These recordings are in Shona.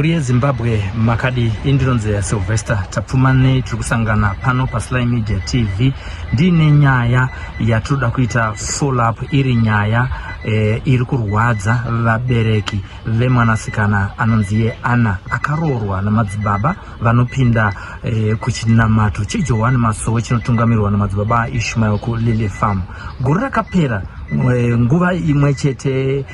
Mhuri Zimbabwe makadi indironze ya Sylvester tapfumane tirikusangana pano paSly Media TV ndine nyaya yatoda kuita follow up iri nyaya iri kurwadza vabereki vemwanasikana anonzi Ana akaroorwa namadzibaba vanopinda kuchinamato cheJohani Masowe chinotungamirwa namadzibaba Ishmael ku Lily Farm. Gore rakapera nguva imwe chete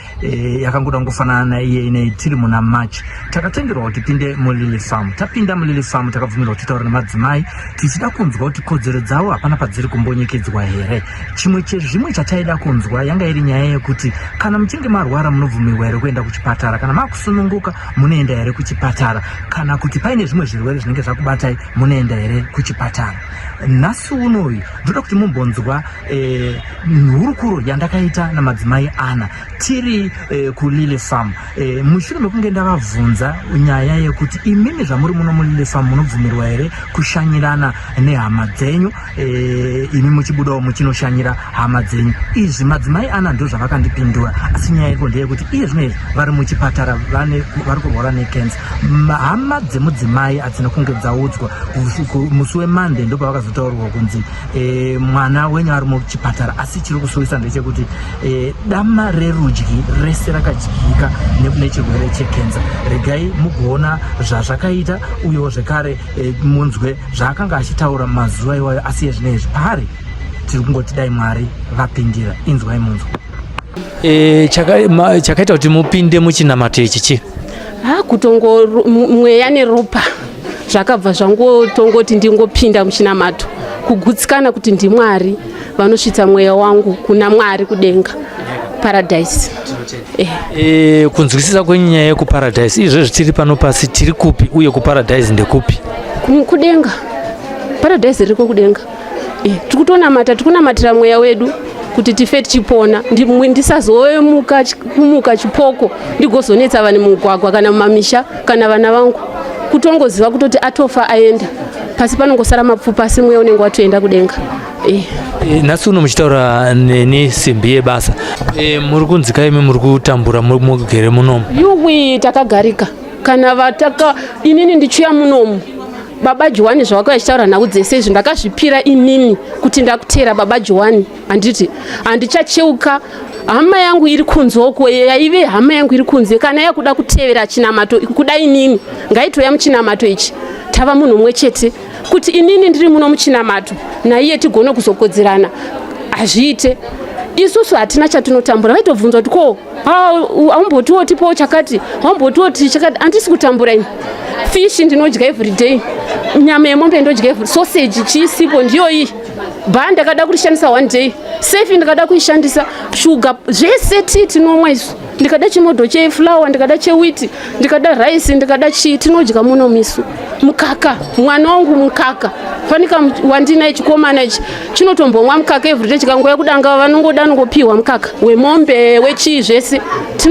yakangoda ngofanana iye ine tiri muna March takatenderwa kuti tipinde mu Lily Farm. Tapinda mu Lily Farm takabvumirwa kuti taura namadzimai tichida kunzwa kuti kodzero dzawo hapana padziri kumbonyekedzwa here. Zvimwe chataida kunzwa yanga iri nyaya yekuti kana muchinge marwara munobvumirwa here kuenda kuchipatara, kana makusununguka munoenda here kuchipatara, kana kuti paine zvimwe zvirwere zvinenge zvakubatai munoenda here kuchipatara. Nhasi unoyu ndoda kuti mumbonzwa nhurukuro yandakaita namadzimai Ana tiri ku Lily Farm. Mushure mekunge ndavabvunza nyaya yekuti imimi zvamuri muno mu Lily Farm munobvumirwa here kushanyirana nehama dzenyu, imi muchibudawo muchinoshanyira hama dzenyu. Izvi madzimai Ana ndo zvavakandipindura, asi nyaya iko ndeyekuti iye zvinoizvi vari muchipatara vari kurwara nekensa. Hama dzemudzimai hadzina kunge dzaudzwa. Musi weMonday ndo pavakazotaurwa kunzi mwana wenyu ari muchipatara, asi chiri kusuvisa ndechekuti dama rerudyi rese rakadyika nechirwere chekensa. Regai mugoona zvazvakaita uyewo zvekare munzwe zvaakanga achitaura mazuva iwayo, asi yezvinezvi pari tiri kungoti dai Mwari vapindira. Inzwai munzwa. Chakaita kuti mupinde muchinamato ichi kutongo mweya neropa zvakabva zvangotongoti ndingopinda muchinamato, kugutsikana kuti ndiMwari vanosvitsa mweya wangu kuna Mwari kudenga paradise. Kunzwisisa kwenyaya yekuparadise izvezvi tiri pano pasi tiri kupi uye kuparadise ndekupi? Kudenga. Paradise riko kudenga. Tikutonamata, tikunamatira mweya wedu kuti tife tichipona, ndisazoemuka kumuka chipoko ndigozonetsa vane mugwagwa kana mumamisha kana vana vangu, kutongoziva kutoti atofa aenda pasi panongosara mapfupa, asi mweya unenge watoenda kudenga. Nhasi uno muchitaura neni simbi yebasa, muri kunzika imi muri kutambura mugere munomu? Yuwi takagarika kana inini ndichiya munomu. Baba Johani zvawaka achitaura nhau dzese izvi ndakazvipira inini kuti ndakutera Baba Johani. Handiti handichacheuka. Hama yangu iri kunzoko, yaive hama yangu iri kunze, kana yakuda kutevera chinamato kuda inini ngaitoya muchinamato ichi, tava munhu mumwe chete, kuti inini ndiri muno muchinamato naiye tigone kuzokodzerana azviite. Isusu hatina chatinotambura. Vaitobvunzwa kuti ko aumbotiwo tipowo chakati, aumbotiwo chakati. Handisi kutambura ini. Fish ndinodya every day, nyama yemombe ndodya, sausage chisipo ndiyo iyi, bhaa ndakada kurishandisa one day, safe ndakada kuishandisa, sugar zvese tinomwa isu, ndikada chimodo cheflour, ndikada chewheat, ndikada rice, ndikada tinodya muno misu. Mukaka, mwana wangu mukaka, fanika wandina ichikomana ichi chinotombomwa mukaka every day, chikangoya kudanga vanongoda nongopiwa mukaka wemombe wechii zvese.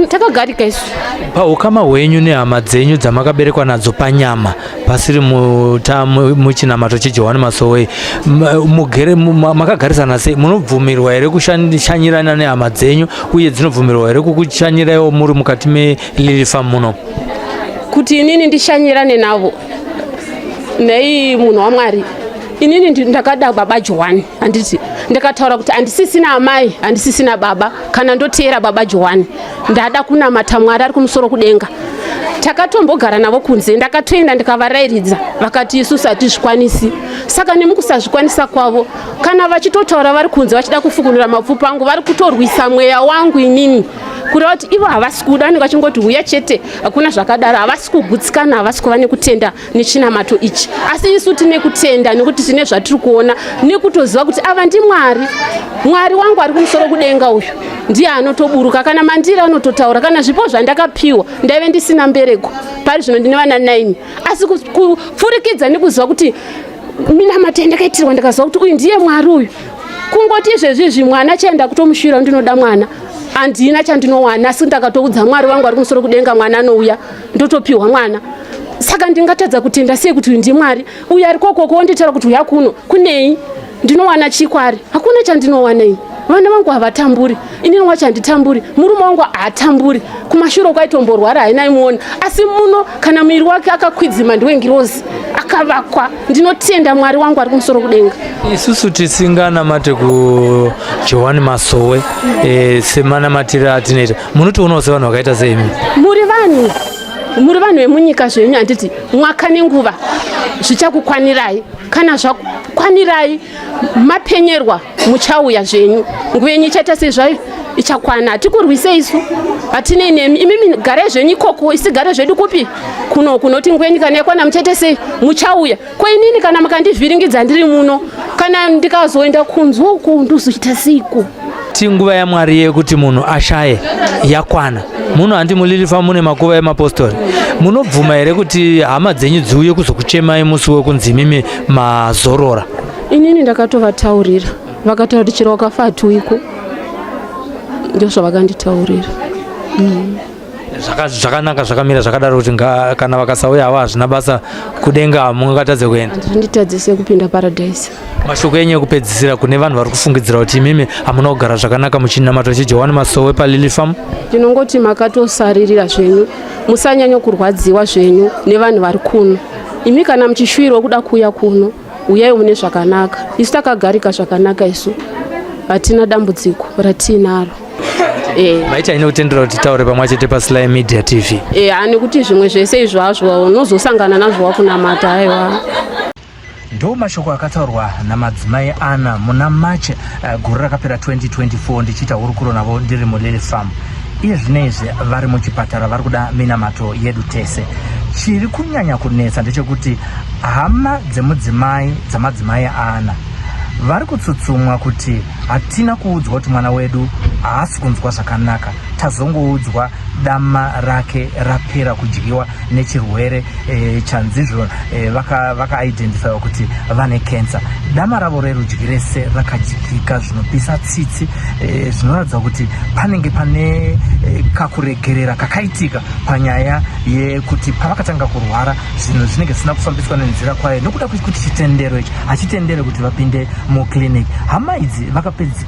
Takagarika isu. Paukama hwenyu nehama dzenyu dzamakaberekwa nadzo panyama pasiri muchinamato cheJohani Masowe, mugere makagarisana sei? Munobvumirwa here kushanyirana nehama dzenyu uye dzinobvumirwa here kukushanyirawo muri mukati meLily Farm muno? Kuti inini ndishanyirane navo nei munhu waMwari, inini ndakada Baba Johani. Handiti ndakataura kuti handisisina amai, handisisina baba, kana ndoteera Baba Johani ndada kunamata Mwari ari kumusoro kudenga. Takatombogara navo kunze, ndakatoenda ndikavarairidza, vakati isusu hatizvikwanisi. Saka nemukusazvikwanisa kwavo, kana vachitotaura vari kunze vachida kufukunura mapfupa angu, vari kutorwisa mweya wangu inini, kureva kuti ivo havasi kuda, vanenge vachingoti huya chete, hakuna zvakadaro, havasi kugutsikana, havasi kuva nekutenda nechinamato ichi. Asi isu tine kutenda nekuti tine zvatiri kuona, nekutoziva kuti ava ndiMwari. Mwari wangu ari kumusoro kudenga uyu ndiye anotoburuka, kana mandiri anototaura, kana zvipo zvandakapiwa ndaive ndisina mbereko, pari zvino ndine vana 9, asi kupfurikidza nekuziva kuti minamato yandakaitirwa ndikaziva kuti uyu ndiye Mwari uyu. Kungoti izvezvizvi mwana chaenda kutomushira ndinoda mwana, handina chandinowana, asi ndakatoudza Mwari wangu ari kumusoro kudenga mwana anouya ndotopiwa mwana. Saka ndingatadza kutenda sei kuti uyu ndiMwari? Uyu ari kokoko onditaura kuti uya kuno kunei, ndinowana chikwari, hakuna chandinowana ini. vana vangu havatamburi, inini wacho handitamburi, murume wangu haatamburi, kumashure kwaitomborwara hainaimuona, asi muno kana mwiri wake akakwidzima ndiwengirozi akavakwa. Ndinotenda Mwari wangu ari kumusoro kudenga. Isusu tisinganamate ku Johani Masowe semanamatira atinoita, munotoonawo sevanhu vakaita seimi? Muri vanhu vemunyika zvenyu, handiti mwaka nenguva zvichakukwanirai. Kana zvakwanirai mapenyerwa muchauya zvenyu, nguva yenyu ichaita sezvayo ichakwana. Hatikurwisei isu, hatinei nemi, imimi garai zvenyu ikoko, isigare zvedu kupi kuno kunoti nguva yenyu kana yakwana muchaita sei muchauya. Kwainini kana mukandivhiringidza ndiri muno, kana ndikazoenda kunze uko ndozoita seiko? Nguva yaMwari yekuti munhu ashaye yakwana. Muno handi mulili famu mune makuva emapostori. Munobvuma here kuti hama dzenyu dziuye kuzokuchemai musi wekunzi mimi mazorora? Inini ndakatovataurira, vakataura kuti chero wakafa hatiuiko, ndozvavakanditaurira. Zvakanaka zvakamira zvakadaro kuti kana vakasauya hava hazvina basa kudenga mungatadze kuenda. Handitadzise kupinda paradise. Mashoko enyu ekupedzisira kune vanhu vari kufungidzira kuti imimi hamuna kugara zvakanaka muchinamato cheJohani Masowe paLily Farm? Ndinongoti makatosaririra zvenyu, musanyanya kurwadziwa zvenyu nevanhu vari kuno. Imi kana muchishwirwa kuda kuuya kuno, uyai mune zvakanaka. Isu takagarika zvakanaka, isu hatina dambudziko ratinaro. Maita ine kutendera kuti taure pamwe chete paSly Media TV? Hani kuti zvimwe zvese izvazvo unozosangana nazvo wakunamata. Aiwa, ndo mashoko akataurwa namadzimai ana muna March gore rakapera 2024 ndichiita hurukuro navo ndiri muLily Farm. Iye zvinezvi vari muchipatara vari kuda minamato yedu tese. Chiri kunyanya kunetsa ndechekuti hama dzemadzimai ana vari kutsutsumwa kuti hatina kuudzwa kuti mwana wedu haasi kunzwa zvakanaka, tazongoudzwa dama rake rapera kudyiwa nechirwere chanzizvo vakaidentifaiwa kuti vane kensa. Dama ravo rerudyi rese rakadyika zvinopisa tsitsi, zvinoratidza kuti panenge pane kakuregerera kakaitika panyaya yekuti pavakatanga kurwara zvinhu zvinenge zvisina kufambiswa nenzira kwayo, nokuda kuti chitendero ichi hachitendere kuti vapinde muclinic. Hama idzi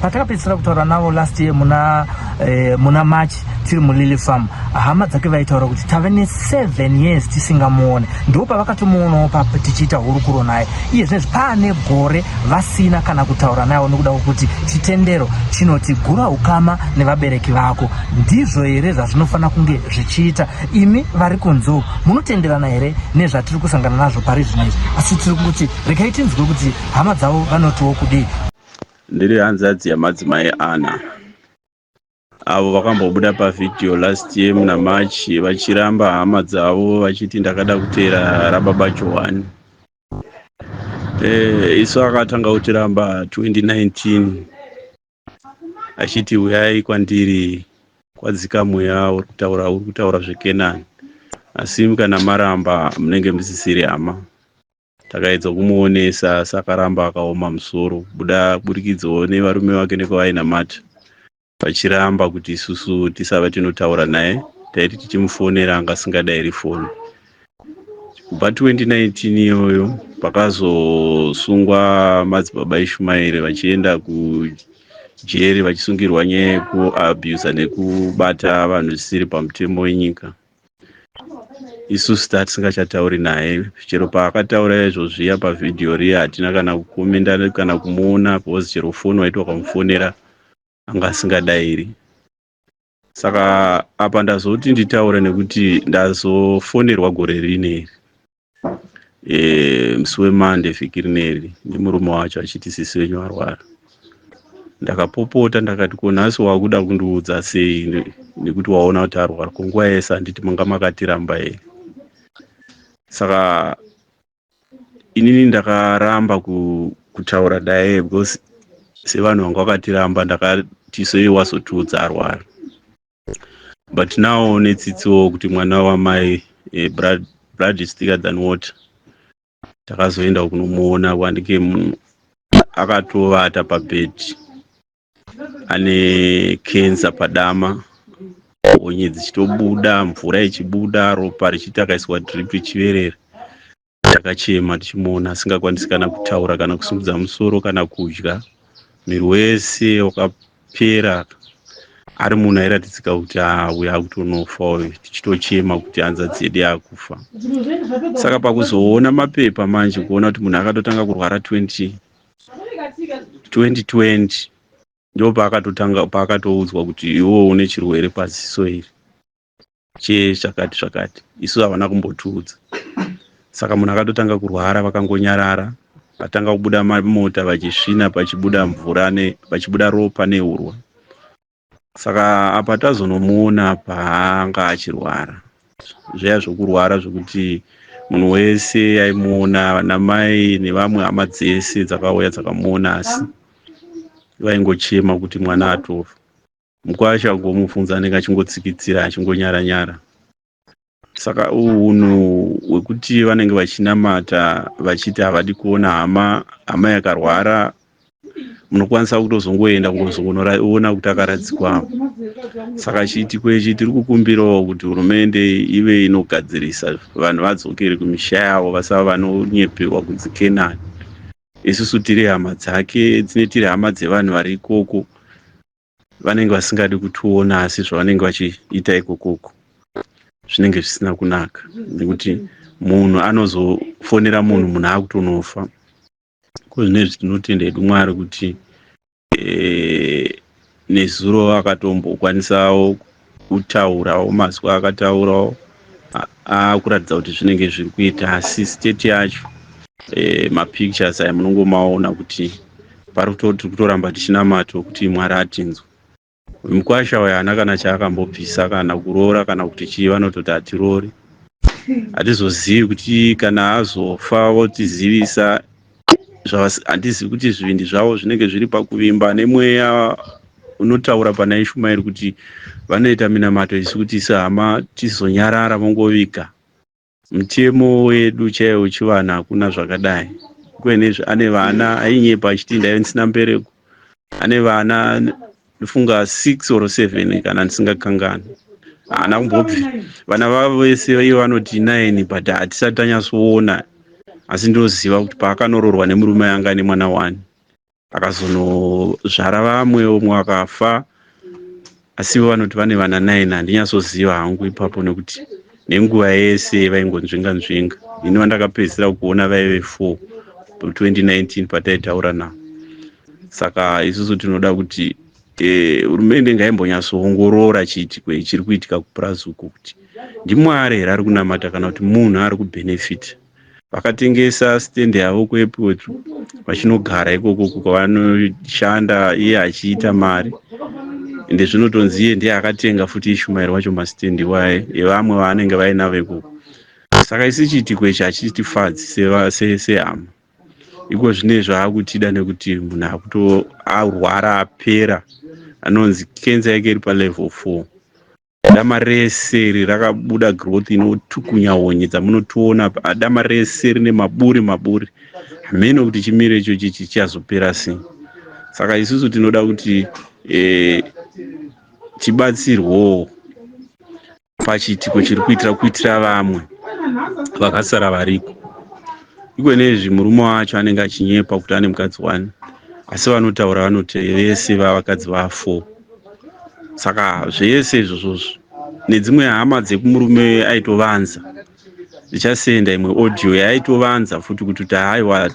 patakapedzisira kutaura navo last year muna March tiri muLily Farm, hama dzake vaitaura kuti tave ne7 years tisingamuone. Ndo pavakatomuonawo papo tichiita hurukuro naye. Iye zvinezvi paane gore vasina kana kutaura naye, nokuda kwokuti chitendero chinoti gura ukama nevabereki vako. Ndizvo here zvazvinofanira kunge zvichiita. Imi vari kunzo munotenderana here nezvatiri kusangana nazvo pari zvinezvi? Asi tiri kuti regai tinzwe kuti hama dzavo vanotiwo kudii. Ndiri hanzvadzi yamadzimai ana avo vakambobuda pavhidhiyo last year muna March vachiramba hama dzavo vachiti ndakada kutera rababa Johani. Isu akatanga kutiramba 2019 achiti uyai kwandiri kwadzika mweya uri kutaura zveKenani, asi kana maramba munenge musisiri hama. Takaedza kumuonesa sakaramba akaoma musoro, buda burikidzawo nevarume vake nekwavainamata vachiramba kuti isusu tisava tinotaura naye, taiti tichimufonera anga asingadayiri foni. Kubva 2019 iyoyo pakazosungwa madzibaba Ishumairi vachienda kujeri vachisungirwa nyaya yekuabhusa nekubata vanhu zvisiri pamutemo wenyika. Isusu tisingachatauri naye, chero paakataura izvozviya pavhidhiyo riya hatina kana kukomenda kana kumuona, because chero foni waitwa kamufonera anga asingadayiri. Saka apa ndazoti nditaura nekuti ndazofonerwa gore rineri, musi weMonday vhiki rineri, nemurume wacho achiti sisi wenyu arwara. Ndakapopota ndakati ko nhasi wakuda kundiudza sei nekuti waona kuti arwara, konguva yese handiti manga makatiramba here. Saka inini ndakaramba kutaura naye because sevanhu vanga vakatiramba ndakati sei wazotiudza arwara. But now netsitsiwo kuti mwana wamai blood is thicker than water, takazoenda kunomuona wandike akatovata pabhedhi ane kensa padama, honye dzichitobuda, mvura ichibuda, ropa richiti akaiswa drip ichiverera. Takachema tichimuona asingakwanisi kana kutaura kana kusimudza musoro kana kudya, miri wese apera ari munhu airatidzika kuti uyu akutonofa uyu, tichitochema kuti hanzvadzi yedu yakufa. Saka pakuzoona mapepa manje kuona kuti munhu akatotanga kurwara 2020 ndo paakatoudzwa kuti iwo une chirwere paziso iri chezvakati zvakati, isu havana kumbotiudza. Saka munhu akatotanga kurwara, vakangonyarara, vatanga kubuda mamota vachisvina, pachibuda mvura pachibuda ropa neurwa. Saka apa tazonomuona paanga achirwara, zviya zvokurwara zvokuti munhu wese aimuona, vanamai nevamwe hama dzese dzakauya dzakamuona, asi vaingochema kuti mwana atofa. Mukwasha angomubvunza anenge achingotsikitsira achingonyara-nyara. Saka unhu hwekuti vanenge vachinamata vachiti havadi kuona hama yakarwara, munokwanisa kutozongoenda kuzoona kuti akaradzikwa. Saka chiitiko ichi tiri kukumbirawo kuti hurumende ive inogadzirisa vanhu vadzokere kumisha yavo, vasava vanonyeperwa kunzi Kenani. Isusu tiri hama dzake, dzine tiri hama dzevanhu vari ikoko, vanenge vasingadi kutiona, asi zvavanenge vachiita ikokoko zvinenge zvisina kunaka, nekuti munhu anozofonera munhu akutonofa. Zvinezvi tinotenda hedu Mwari kuti nezuro akatombokwanisao kutaurawo mazwi akataurawo akuratidza kuti zvinenge zviri kuita, asi state yacho mapictures aya munongomaona kuti tiri kutoramba tichinamata kuti Mwari atinzwe. Mukwasha uyu haana kana chaakambobvisa kana kuroora kana kuti chii, vanototi hatirori. Hatizozivi kuti kana azofa votizivisa, handizivi kuti zvivindi zvavo zvinenge zviri pakuvimba nemweya unotaura pana Ishumaeri kuti vanoita minamato isu kuti sehama tizonyarara mongoviga. Mutemo wedu chaiwo chivanhu hakuna zvakadai. Kwenezvi ane vana ainyepa achiti ndaive mbereko, ane vana ndifunga 6 or 7 kana ndisingakangani. Haana kumbobvi. Vana vavo vese ivo vanoti 9 but hatisati tanyatsoona. Asi ndoziva kuti paakanororwa nemurume yanga ane mwana 1, akazonozvara vamwewo, umwe akafa, asi ivo vanoti vane vana 9. Handinyasoziva hangu ipapo nekuti nenguva yese vaingonzvenga-nzvenga. Ini vandakapedzisira kuona vaive 4 2019 pataitaura navo. Saka isusu tinoda kuti hurumende ngaimbonyatsoongorora chiitiko chiri kuitika kuPrazuko kuti ndiMwari here ari kunamata kana kuti munhu ari kubhenefita. Vakatengesa stendi yavo kuairport, vachinogara ikoko kwavanoshanda, iye achiita mari. Ende zvinotonzi iye ndiye akatenga futi Ishumaeri wacho mastendi waye evamwe vaanenge vainavo ikoko. Saka isi chiitiko ichi hachitifadzi sehama. Iko zvinezvi akutida nekuti munhu arwara apera, anonzi kenza yake iri palevel 4. Dama rese rakabuda growth inotukunya honye dzamunotiona, dama rese rine maburi. Hameno kuti chimiro icho chichazopera sei. Saka isusu tinoda kuti tibatsirwewo pachiitiko chiri kuitira vamwe vakasara variko. Ikwenezvi murume wacho anenge achinyepa kuti ane mukadzi 1, asi vanotaura vanoti vese vavakadzi va4. Saka zvese izvozvo nedzimwe hama dzekumurume aitovanza, ndichasenda imwe audio yaaitovanza futi kuti haiwa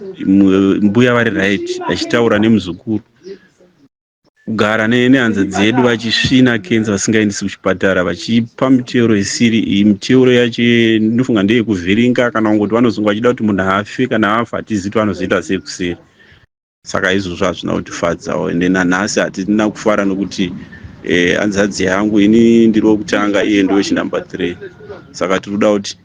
mbuya vari right, achitaura nemuzukuru, kugara nehanza dzedu vachisvina kenza vasingaendisi kuchipatara, vachipa mitero isiri iyi. Mitero yacho ndinofunga ndeyekuvhiringa kana kungoti vanozonga vachida kuti munhu afe, kana afa hatizivi kuti vanozoita sei kuseri. Saka izvozvo hazvina kutifadzawo, ende nanhasi hatina kufara nokuti hanzvadzi yangu ini ndiri wokutanga, iye ndiwe chinamba 3. Saka tinoda kuti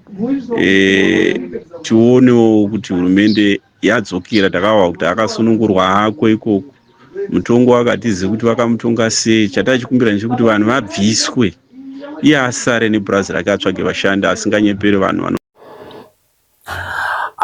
tionewo kuti hurumende yadzokera. Takawa kuti akasunungurwa hako ikoko, mutongo akatiziva kuti vakamutonga sei. Chatachikumbira ndechekuti vanhu vabviswe, iye asare nebhurazi rake atsvage vashandi asinganyepere vanhu.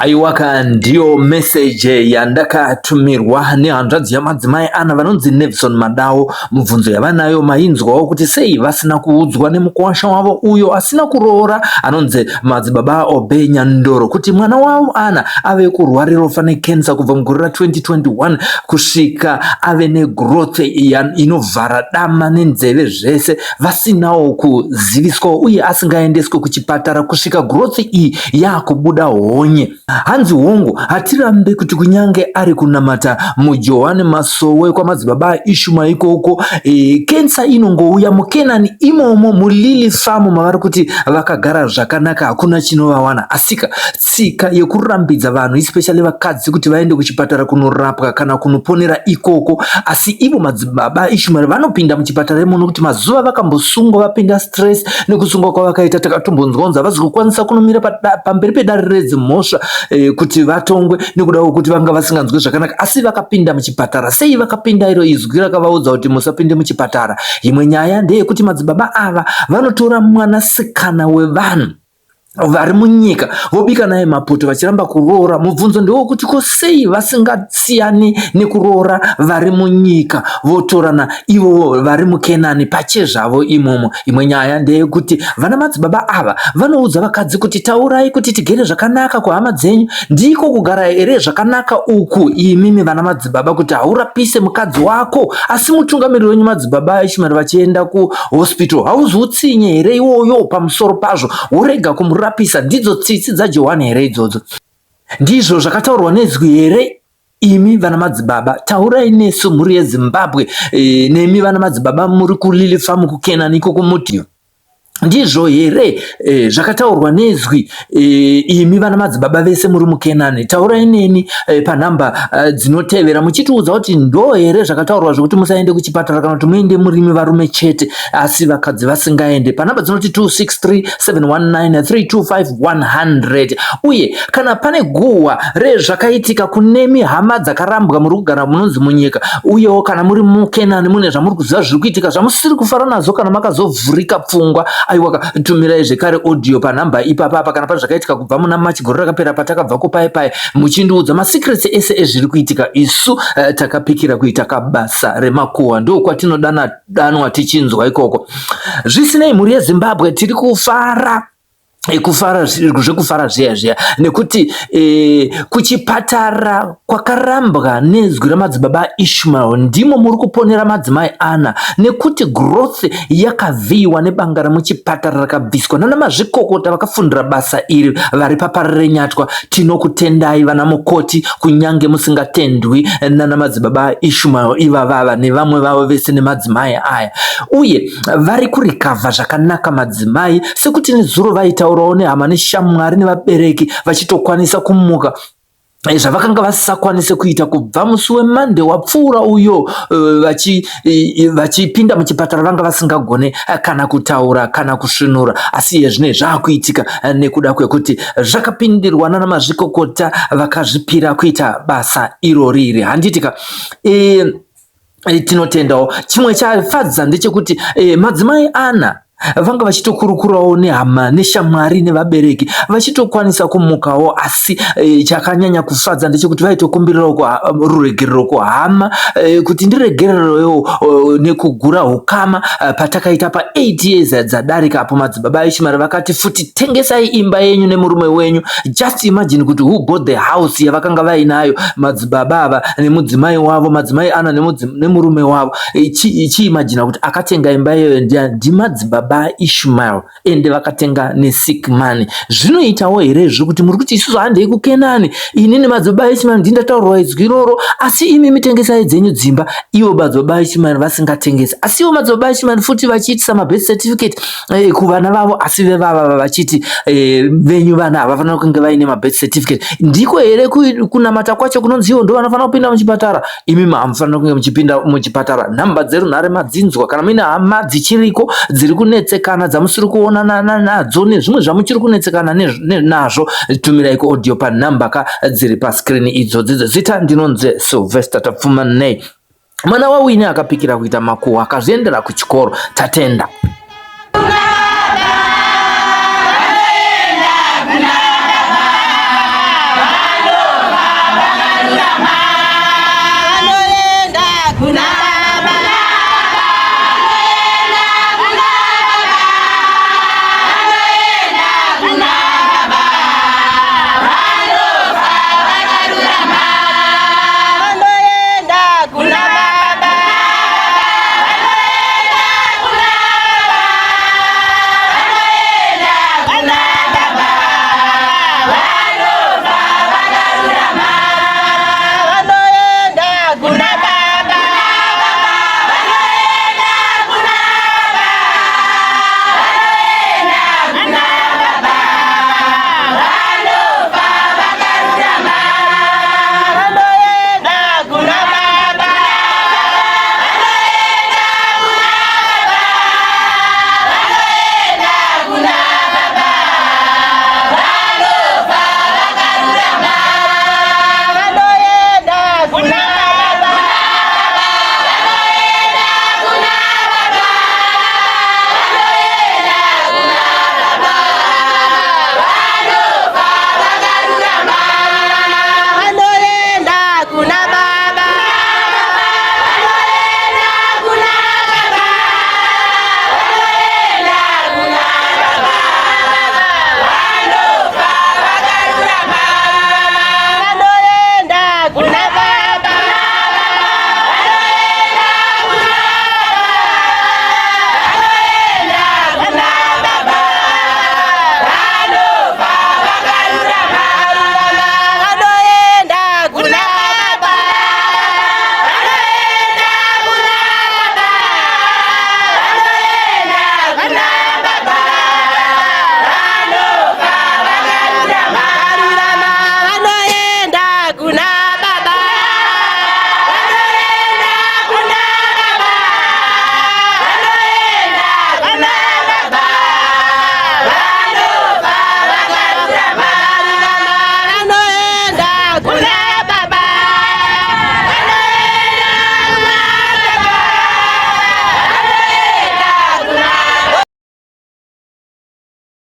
Aiwaka ndio message yandakatumirwa nehanzvadzi yamadzimai ana vanonzi Nevson Madao. Mubvunzo yavanayo mainzwawo kuti sei vasina kuudzwa nemukuwasha wavo uyo asina kuroora anonzi madzibaba Obey Nyandoro kuti mwana wavo Ana ave kurwara rofa nekensa kubva mugore ra2021 kusvika ave negrowth inovhara dama nenzeve zvese vasinawo kuziviswa uye asingaendeswe kuchipatara kusvika growth iyi yakubuda honye. Hanzi Hongu hatirambe kuti kunyange ari kunamata muJohani Masowe kwa madzibaba Ishuma ikoko kensa inongouya muKenani imomo mulili famu mavari kuti vakagara zvakanaka hakuna chinovawana. Asika tsika yekurambidza vanhu especially vakadzi kuti vaende kuchipatara kunorapwa kana kunoponera ikoko, asi ivo madzibaba Ishuma vanopinda muchipatara imono kuti mazuva vakambosungwa vapinda stress nekusungwa kwavakaita takatombonzwa vazi kukwanisa kunomira pamberi pedare redzimhosva kuti vatongwe nekuda kuti vanga vasinganzwi zvakanaka, asi vakapinda muchipatara. Sei vakapinda? Iro izwi rakavaudza kuti musapinde muchipatara. Imwe nyaya ndeyekuti madzibaba ava vanotora mwanasikana wevanhu vari munyika vobika naye mapoto vachiramba kuroora. Mubvunzo ndewo kuti ko sei vasingasiyani nekuroora vari munyika votorana ivo vari muKenani pachezvavo imomo. Imwe nyaya ndeyekuti vana madzibaba ava vanoudza vakadzi kuti taurai kuti tigere zvakanaka kuhama dzenyu. Ndiko kugara here zvakanaka uku imimi vana madzibaba kuti haurapise mukadzi wako, asi mutungamiriri wenyu madzibaba Ishmael vachienda kuhospital hauzotsinye here iwoyo pamusoro pazvo worega kumurapisa? Ndidzo tsitsi dzaJohani here idzodzo? Ndizvo zvakataurwa nezwi here? Imi vana madzibaba taurai nesu muri yeZimbabwe nemi vana madzibaba muri kulili famu kuKenani ikoko mutiyo. Ndizvo here zvakataurwa nezwi imi vana madzibaba vese muri muKenani taurai neni panhamba dzinotevera muchitiudza kuti ndo here zvakataurwa zvokuti musaende kuchipatara kana kuti muende murimi varume chete asi vakadzi vasingaende, panhamba dzinoti 263-719-325-100. Uye kana pane guhwa rezvakaitika kunemi hama dzakarambwa muri kugara munonzi munyika uyewo kana muri muKenani mune zvamuri kuziva zviri kuitika zvamusiri kufara nazvo kana makazovhurika pfungwa, aiwaka tumirai zvekare audio panhamba ipapa kana pane zvakaitika kubva muna Machi gore rakapera patakabvako pai muchindiudza masecrets ese ezviri kuitika. Isu takapikira kuita kabasa remakuhwa ndo kwatinodanwa tichinzwa ikoko. Zvisinei muri yeZimbabwe tiri kufara zvekufara zviya nekuti kuchipatara kwakarambwa nezwi ramadzibaba Ishmael ndimo muri kuponera madzimai Ana nekuti growth yakavhiyiwa nebanga remuchipatara rakabviswa nana mazvikokota vakafundira basa iri vari paparire nyatwa. Tinokutendai vana mukoti kunyange musingatendwi nana madzibaba Ishmael ivavava nevamwe vavo vese nemadzimai aya, uye vari kurikavha zvakanaka madzimai sekuti nezuro vaita uraone hama neshamwari nevabereki vachitokwanisa kumuka zvavakanga vasisakwanise kuita kubva musi weMonday wapfuura uyo vachipinda muchipatara vanga vasingagone kana kutaura kana kusvinura, asi yezvine zvaakuitika nekuda kwekuti zvakapindirwa nana mazvikokota vakazvipira kuita basa iroriri. Handitika tinotendawo chimwe chafadza ndechekuti madzimai Ana vanga vachitokurukurawo nehama neshamwari nevabereki vachitokwanisa kumukawo, asi chakanyanya kufadza ndechekuti vaitokumbirirawo ruregerero kuhama kuti ndiregererowo nekugura hukama patakaita pa8 years dzadarika. Apo madzibaba Ishmael vakati futi tengesai imba yenyu nemurume wenyu. Just imagine kuti who bought the house yavakanga vainayo madzibaba ava nemudzimai wavo, madzimai Ana nemurume wavo. Chiimagina kuti akatenga imba iyoyo ndimadzibaba Ishmael ende vakatenga nesick money. Zvinoitawo here zvekuti muri kuti isusu handei kuKenani inini madzibaba Ishmael ndindataurwa izwi iroro, asi imi mitengesai dzenyu dzimba. Ivo madzibaba Ishmael vasingatengesi, asi ivo madzibaba Ishmael futi vachiitisa mabirth certificate kuvana vavo, asi vevava vachiti venyu vana havafanira kunge vaine mabirth certificate. Ndiko here kunamata kwacho kunonzi ivo ndo vanofanira kupinda muchipatara? Imi hamufanira kunge muchipinda muchipatara. Nhamba dzerunhare madzinzwa kana muine hama dzichiriko dziri kunetsekana dzamusiri kuonana nadzo nezvimwe zvamuchiri kunetsekana nazvo, tumirai audio panhamba dziri paskrini idzodzo. Zita ndinonzi Sylvester Tapfumanei. Mwana waWinnie akapikira kuita makuhwa akazviendera kuchikoro. Tatenda.